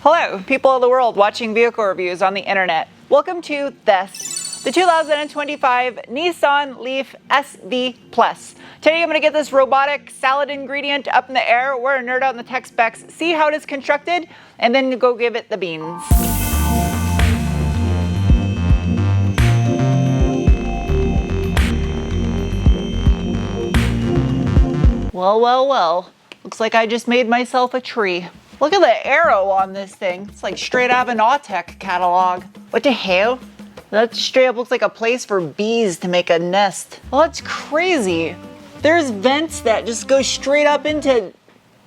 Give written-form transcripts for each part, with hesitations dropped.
Hello, people of the world watching vehicle reviews on the internet. Welcome to this, the 2025 Nissan Leaf SV Plus. Today I'm going to get this robotic salad ingredient up in the air. We're a nerd out in the tech specs, see how it is constructed, and then go give it the beans. Well. Looks like I just made myself a tree. Look at the arrow on this thing. It's like straight out of an Autech catalog. What the hell? That straight up looks like a place for bees to make a nest. Well, that's crazy. There's vents that just go straight up into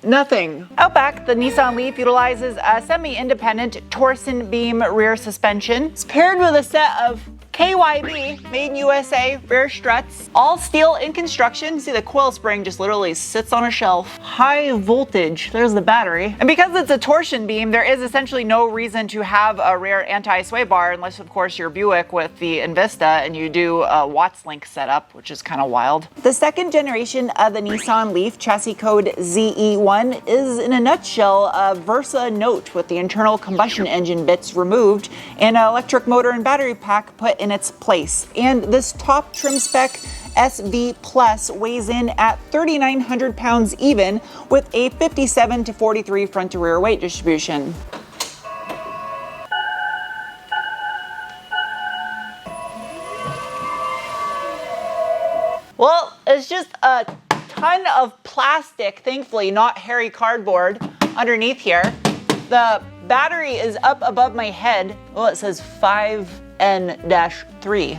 nothing. Out back, the Nissan Leaf utilizes a semi-independent torsion beam rear suspension. It's paired with a set of KYB, made in USA, rear struts, all steel in construction. See the coil spring just literally sits on a shelf. High voltage, there's the battery. And because it's a torsion beam, there is essentially no reason to have a rear anti-sway bar unless of course you're Buick with the Invista and you do a Watts link setup, which is kind of wild. The second generation of the Nissan Leaf, chassis code ZE1, is in a nutshell a Versa Note with the internal combustion engine bits removed and an electric motor and battery pack put in its place. And this top trim spec SV Plus weighs in at 3,900 pounds even with a 57 to 43 front to rear weight distribution. Well, it's just a ton of plastic, thankfully not hairy cardboard underneath here. The battery is up above my head. Well, it says 5N-3.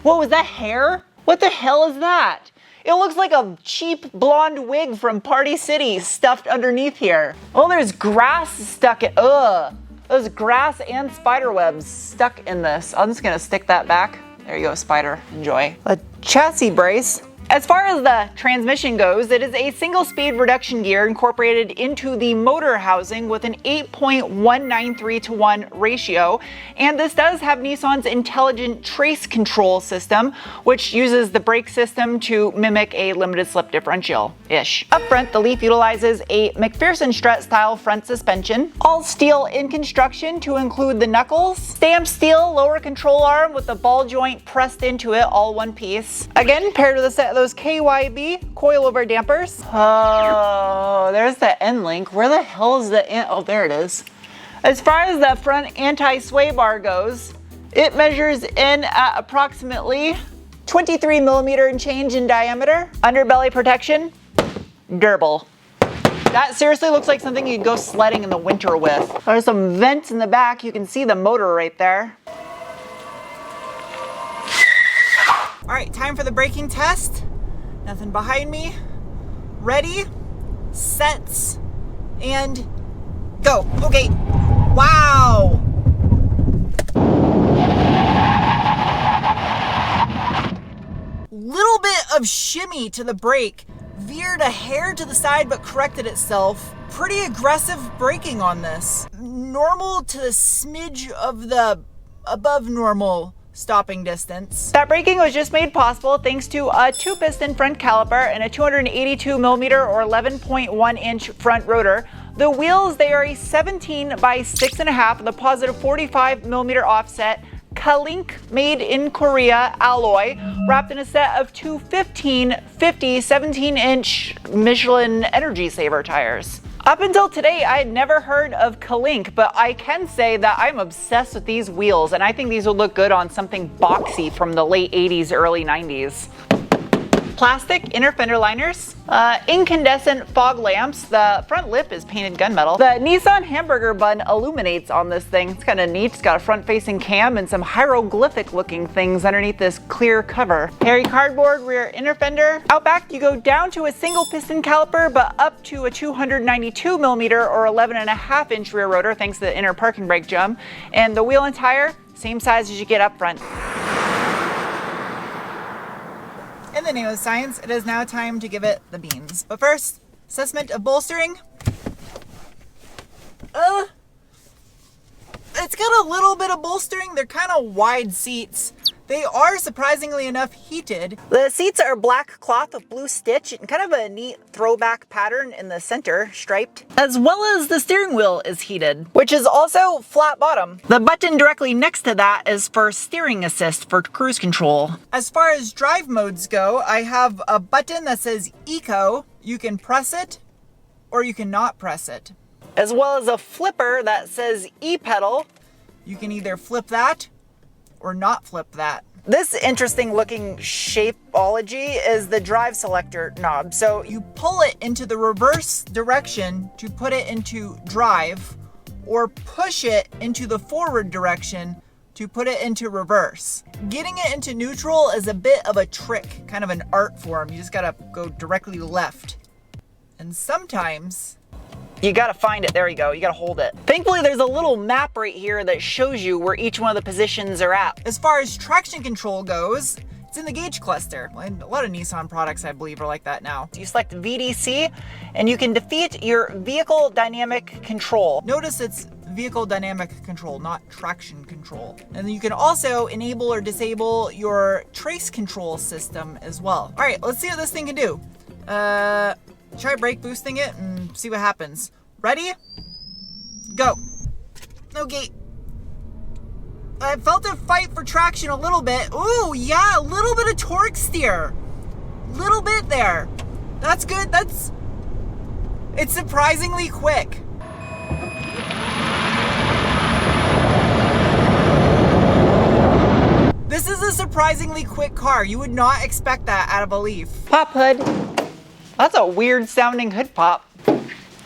What was that, hair? What the hell is that? It looks like a cheap blonde wig from Party City stuffed underneath here. Oh, there's grass stuck in, there's grass and spider webs stuck in this. I'm just gonna stick that back. There you go, spider, enjoy. A chassis brace. As far as the transmission goes, it is a single-speed reduction gear incorporated into the motor housing with an 8.193:1 ratio, and this does have Nissan's intelligent trace control system, which uses the brake system to mimic a limited slip differential-ish. Up front, the Leaf utilizes a McPherson strut-style front suspension, all steel in construction to include the knuckles, stamped steel lower control arm with the ball joint pressed into it, all one piece. Again, paired with a set of those KYB coilover dampers. Oh, there's the end link. Where the hell is the end? Oh, there it is. As far as the front anti-sway bar goes, it measures in at approximately 23 millimeter and change in diameter. Underbelly protection, durable. That seriously looks like something you'd go sledding in the winter with. There's some vents in the back. You can see the motor right there. All right, time for the braking test. Nothing behind me. Ready, sets, and go. Okay, wow. Little bit of shimmy to the brake. Veered a hair to the side but corrected itself. Pretty aggressive braking on this. Normal to the smidge of the above normal stopping distance. That braking was just made possible thanks to a 2-piston front caliper and a 282 millimeter or 11.1 inch front rotor. The wheels, they are a 17 by 6.5 with a positive 45 millimeter offset Kalink made in Korea alloy, wrapped in a set of two 15-50 17-inch Michelin Energy Saver tires. Up until today, I had never heard of Kalink, but I can say that I'm obsessed with these wheels, and I think these would look good on something boxy from the late 80s, early 90s. Plastic inner fender liners, incandescent fog lamps. The front lip is painted gunmetal. The Nissan hamburger bun illuminates on this thing. It's kind of neat. It's got a front-facing cam and some hieroglyphic-looking things underneath this clear cover. Hairy cardboard rear inner fender. Out back, you go down to a single piston caliper, but up to a 292 millimeter or 11.5 inch rear rotor, thanks to the inner parking brake drum. And the wheel and tire, same size as you get up front. In the name of science, it is now time to give it the beans. But first, assessment of bolstering. It's got a little bit of bolstering. They're kind of wide seats. They are surprisingly enough heated. The seats are black cloth with blue stitch and kind of a neat throwback pattern in the center, striped. As well as the steering wheel is heated, which is also flat bottom. The button directly next to that is for steering assist for cruise control. As far as drive modes go, I have a button that says Eco. You can press it or you can not press it. As well as a flipper that says E-pedal. You can either flip that or not flip that. This interesting looking shapeology is the drive selector knob. So you pull it into the reverse direction to put it into drive, or push it into the forward direction to put it into reverse. Getting it into neutral is a bit of a trick, kind of an art form. You just gotta go directly left. And sometimes you gotta find it. There you go. You gotta hold it. Thankfully, there's a little map right here that shows you where each one of the positions are at. As far as traction control goes, it's in the gauge cluster. And a lot of Nissan products, I believe, are like that now. You select VDC, and you can defeat your vehicle dynamic control. Notice it's vehicle dynamic control, not traction control. And you can also enable or disable your trace control system as well. All right, let's see what this thing can do. Try brake boosting it and see what happens. Ready? Go. Okay. I felt it fight for traction a little bit. Ooh, yeah, a little bit of torque steer. Little bit there. That's good. It's surprisingly quick. This is a surprisingly quick car. You would not expect that out of a Leaf. Pop hood. That's a weird sounding hood pop.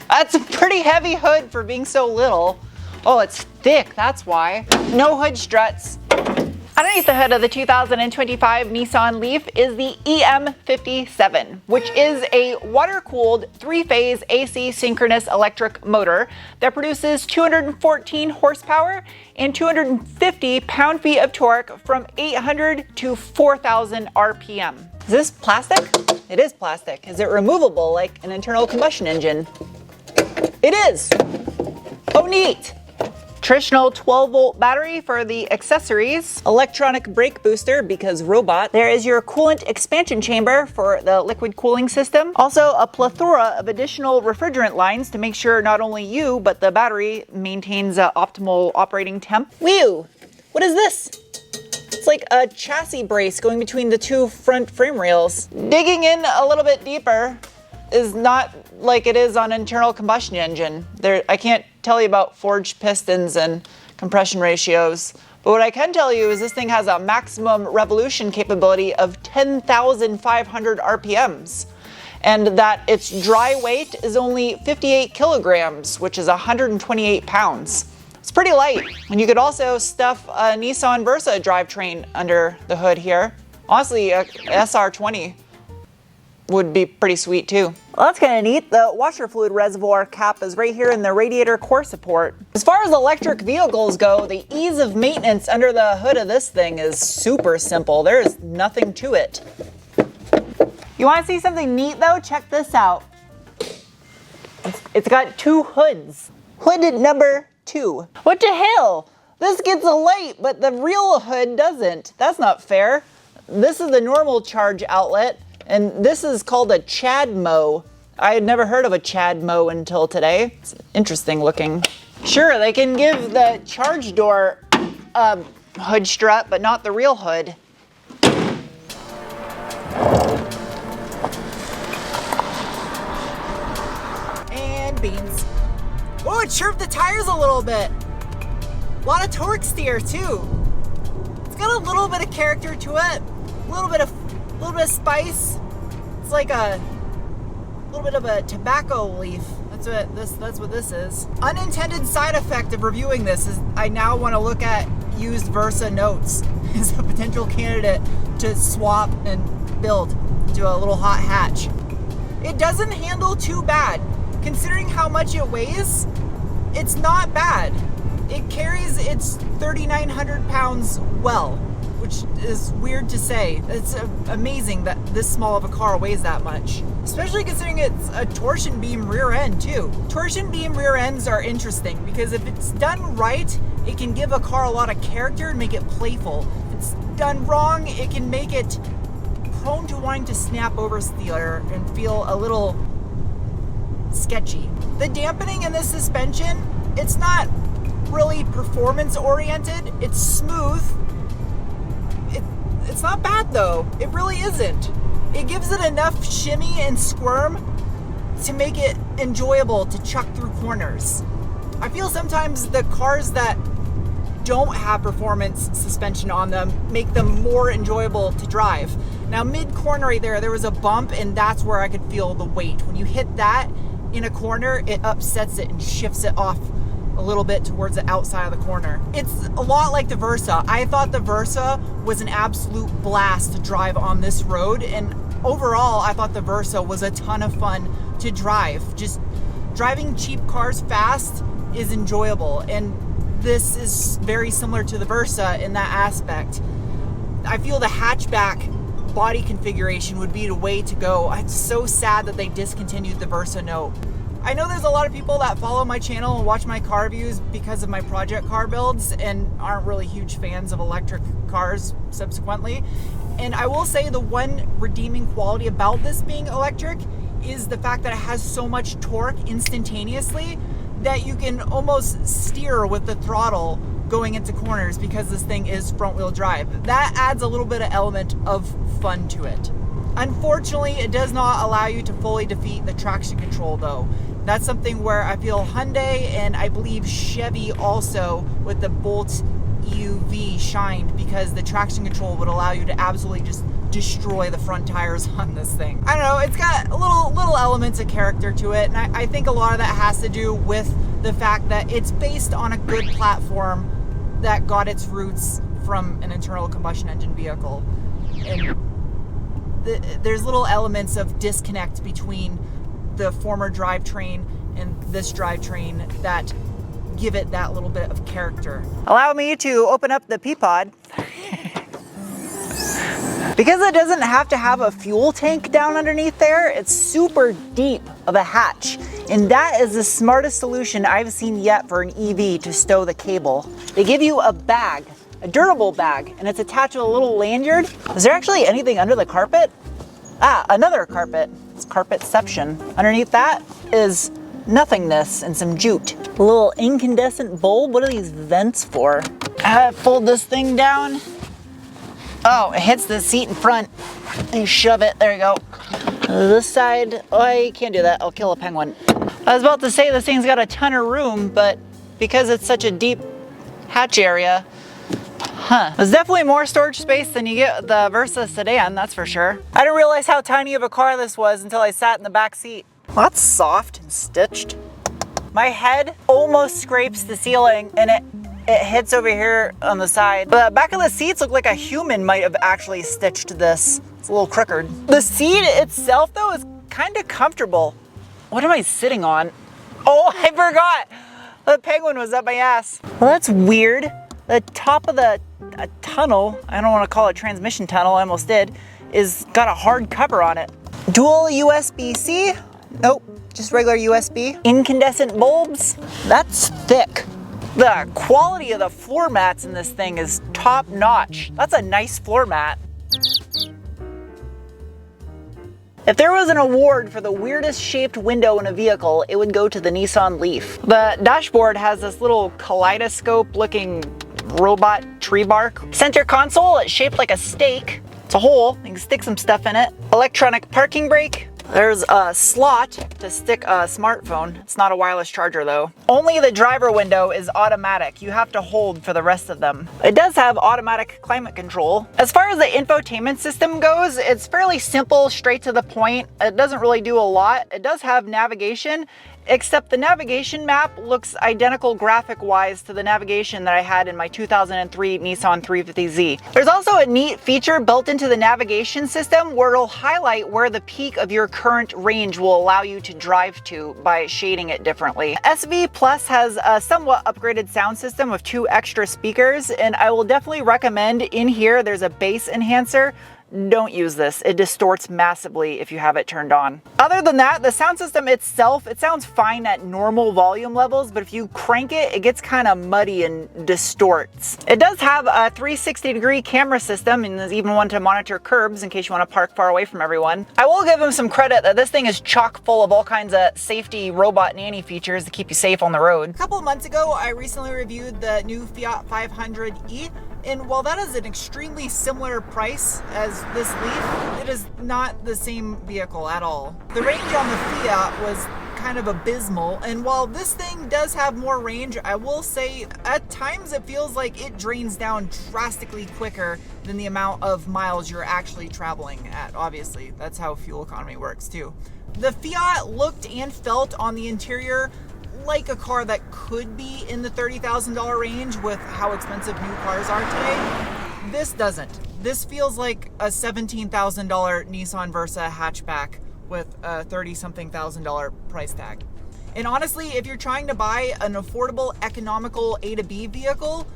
That's a pretty heavy hood for being so little. Oh, it's thick, that's why. No hood struts. Underneath the hood of the 2025 Nissan Leaf is the EM57, which is a water-cooled 3-phase AC synchronous electric motor that produces 214 horsepower and 250 pound-feet of torque from 800 to 4,000 RPM. Is this plastic? It is plastic. Is it removable like an internal combustion engine? It is. Oh, neat. Traditional 12-volt battery for the accessories, electronic brake booster because robot. There is your coolant expansion chamber for the liquid cooling system. Also a plethora of additional refrigerant lines to make sure not only you, but the battery maintains optimal operating temp. Whew, what is this? It's like a chassis brace going between the two front frame rails. Digging in a little bit deeper is not like it is on internal combustion engine. I can't tell you about forged pistons and compression ratios, but what I can tell you is this thing has a maximum revolution capability of 10,500 RPMs, and that its dry weight is only 58 kilograms, which is 128 pounds. It's pretty light, and you could also stuff a Nissan Versa drivetrain under the hood here. Honestly, a SR20 would be pretty sweet too. Well, that's kind of neat. The washer fluid reservoir cap is right here in the radiator core support. As far as electric vehicles go, the ease of maintenance under the hood of this thing is super simple. There is nothing to it. You want to see something neat though? Check this out. It's got two hoods. Hood number 2. What the hell? This gets a light, but the real hood doesn't. That's not fair. This is the normal charge outlet, and this is called a CHAdeMO. I had never heard of a CHAdeMO until today. It's interesting looking. Sure, they can give the charge door a hood strut, but not the real hood. And beans. Oh, it chirped the tires a little bit. A lot of torque steer too. It's got a little bit of character to it. A little bit of spice. It's like a little bit of a tobacco leaf. That's what this is. Unintended side effect of reviewing this is I now want to look at used Versa notes as a potential candidate to swap and build into a little hot hatch. It doesn't handle too bad. Considering how much it weighs, it's not bad. It carries its 3,900 pounds well, which is weird to say. It's amazing that this small of a car weighs that much. Especially considering it's a torsion beam rear end too. Torsion beam rear ends are interesting because if it's done right, it can give a car a lot of character and make it playful. If it's done wrong, it can make it prone to wanting to snap oversteer and feel a little sketchy. The dampening in this suspension, it's not really performance oriented. It's smooth. It's not bad though. It really isn't. It gives it enough shimmy and squirm to make it enjoyable to chuck through corners. I feel sometimes the cars that don't have performance suspension on them make them more enjoyable to drive. Now mid-corner right there was a bump, and that's where I could feel the weight. When you hit that in a corner, it upsets it and shifts it off a little bit towards the outside of the corner. It's a lot like the Versa. I thought the Versa was an absolute blast to drive on this road, and overall I thought the Versa was a ton of fun to drive. Just driving cheap cars fast is enjoyable, and this is very similar to the Versa in that aspect. I feel the hatchback body configuration would be the way to go. I'm so sad that they discontinued the Versa Note. I know there's a lot of people that follow my channel and watch my car reviews because of my project car builds and aren't really huge fans of electric cars subsequently. And I will say the one redeeming quality about this being electric is the fact that it has so much torque instantaneously that you can almost steer with the throttle going into corners because this thing is front wheel drive. That adds a little bit of element of fun to it. Unfortunately, it does not allow you to fully defeat the traction control though. That's something where I feel Hyundai and I believe Chevy also with the Bolt EUV shined, because the traction control would allow you to absolutely just destroy the front tires on this thing. I don't know, it's got little elements of character to it, and I think a lot of that has to do with the fact that it's based on a good platform that got its roots from an internal combustion engine vehicle. And there's little elements of disconnect between the former drivetrain and this drivetrain that give it that little bit of character. Allow me to open up the P-Pod. Because it doesn't have to have a fuel tank down underneath there, it's super deep of a hatch. And that is the smartest solution I've seen yet for an EV to stow the cable. They give you a bag, a durable bag, and it's attached with a little lanyard. Is there actually anything under the carpet? Ah, another carpet. It's carpetception. Underneath that is nothingness and some jute. A little incandescent bulb. What are these vents for? Fold this thing down. Oh, it hits the seat in front. And you shove it. There you go. This side, oh, I can't do that. I'll kill a penguin. I was about to say this thing's got a ton of room, but because it's such a deep hatch area, there's definitely more storage space than you get the Versa sedan, that's for sure. I didn't realize how tiny of a car this was until I sat in the back seat. Well, that's soft and stitched. My head almost scrapes the ceiling and it hits over here on the side. The back of the seats look like a human might have actually stitched this. It's a little crooked. The seat itself though is kind of comfortable. What am I sitting on? Oh, I forgot. The penguin was up my ass. Well, that's weird. The top of the tunnel, I don't want to call it transmission tunnel, I almost did, is got a hard cover on it. Dual USB-C? Nope, just regular USB. Incandescent bulbs? That's thick. The quality of the floor mats in this thing is top notch. That's a nice floor mat. If there was an award for the weirdest shaped window in a vehicle, it would go to the Nissan Leaf. The dashboard has this little kaleidoscope looking robot tree bark. Center console, it's shaped like a steak. It's a hole, you can stick some stuff in it. Electronic parking brake. There's a slot to stick a smartphone. It's not a wireless charger though. Only the driver window is automatic. You have to hold for the rest of them. It does have automatic climate control. As far as the infotainment system goes, it's fairly simple, straight to the point. It doesn't really do a lot. It does have navigation, except the navigation map looks identical graphic-wise to the navigation that I had in my 2003 Nissan 350Z. There's also a neat feature built into the navigation system where it'll highlight where the peak of your current range will allow you to drive to by shading it differently. SV Plus has a somewhat upgraded sound system with 2 extra speakers, and I will definitely recommend in here there's a bass enhancer don't use this. It distorts massively if you have it turned on. Other than that, the sound system itself, it sounds fine at normal volume levels, but if you crank it, it gets kind of muddy and distorts. It does have a 360-degree camera system, and there's even one to monitor curbs in case you want to park far away from everyone. I will give them some credit that this thing is chock full of all kinds of safety robot nanny features to keep you safe on the road. A couple of months ago, I recently reviewed the new Fiat 500e. And while that is an extremely similar price as this Leaf, it is not the same vehicle at all. The range on the Fiat was kind of abysmal, and while this thing does have more range, I will say at times it feels like it drains down drastically quicker than the amount of miles you're actually traveling at. Obviously, that's how fuel economy works too. The Fiat looked and felt on the interior like a car that could be in the $30,000 range with how expensive new cars are today. This doesn't. This feels like a $17,000 Nissan Versa hatchback with a $30-something thousand price tag. And honestly, if you're trying to buy an affordable, economical A to B vehicle,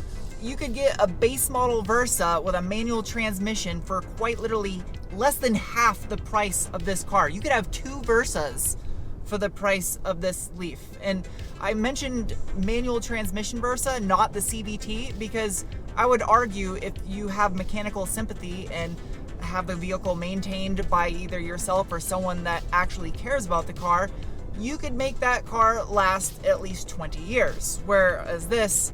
you could get a base model Versa with a manual transmission for quite literally less than half the price of this car. You could have two Versas for the price of this Leaf. And I mentioned manual transmission Versa, not the CVT, because I would argue if you have mechanical sympathy and have the vehicle maintained by either yourself or someone that actually cares about the car, you could make that car last at least 20 years. Whereas this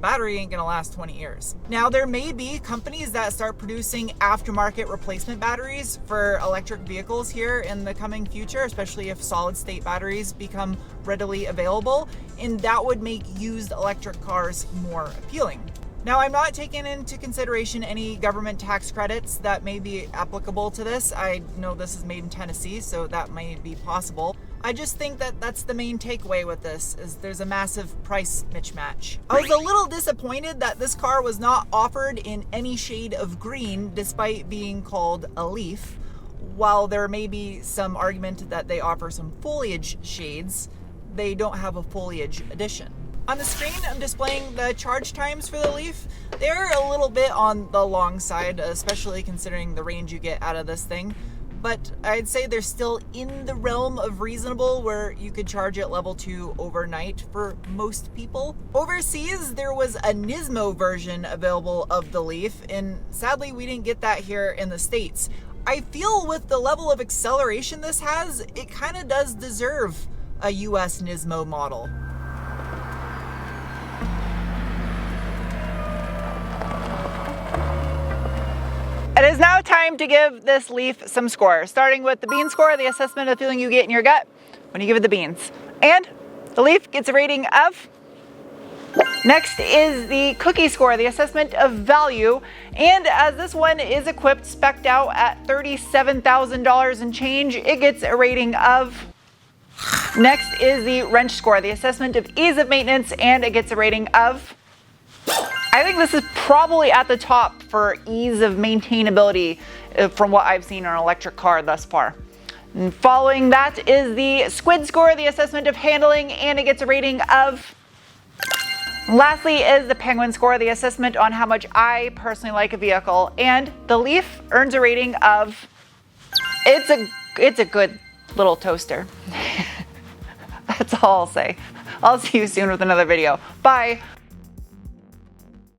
battery ain't gonna last 20 years. Now, there may be companies that start producing aftermarket replacement batteries for electric vehicles here in the coming future, especially if solid state batteries become readily available, and that would make used electric cars more appealing. Now, I'm not taking into consideration any government tax credits that may be applicable to this. I know this is made in Tennessee, so that may be possible. I just think that that's the main takeaway with this, is there's a massive price mismatch. I was a little disappointed that this car was not offered in any shade of green, despite being called a Leaf. While there may be some argument that they offer some foliage shades, they don't have a foliage edition. On the screen, I'm displaying the charge times for the Leaf. They're a little bit on the long side, especially considering the range you get out of this thing. But I'd say they're still in the realm of reasonable, where you could charge at level 2 overnight for most people. Overseas, there was a Nismo version available of the Leaf, and sadly we didn't get that here in the States. I feel with the level of acceleration this has, it kind of does deserve a US Nismo model. It is now time to give this Leaf some score, starting with the bean score, the assessment of the feeling you get in your gut when you give it the beans. And the Leaf gets a rating of. Next is the cookie score, the assessment of value. And as this one is equipped, spec'd out at $37,000 and change, it gets a rating of. Next is the wrench score, the assessment of ease of maintenance, and it gets a rating of. I think this is probably at the top for ease of maintainability from what I've seen on an electric car thus far. And following that is the squid score, the assessment of handling, and it gets a rating of. Lastly is the penguin score, the assessment on how much I personally like a vehicle, and the Leaf earns a rating of. It's a good little toaster. That's all I'll say. I'll see you soon with another video. Bye.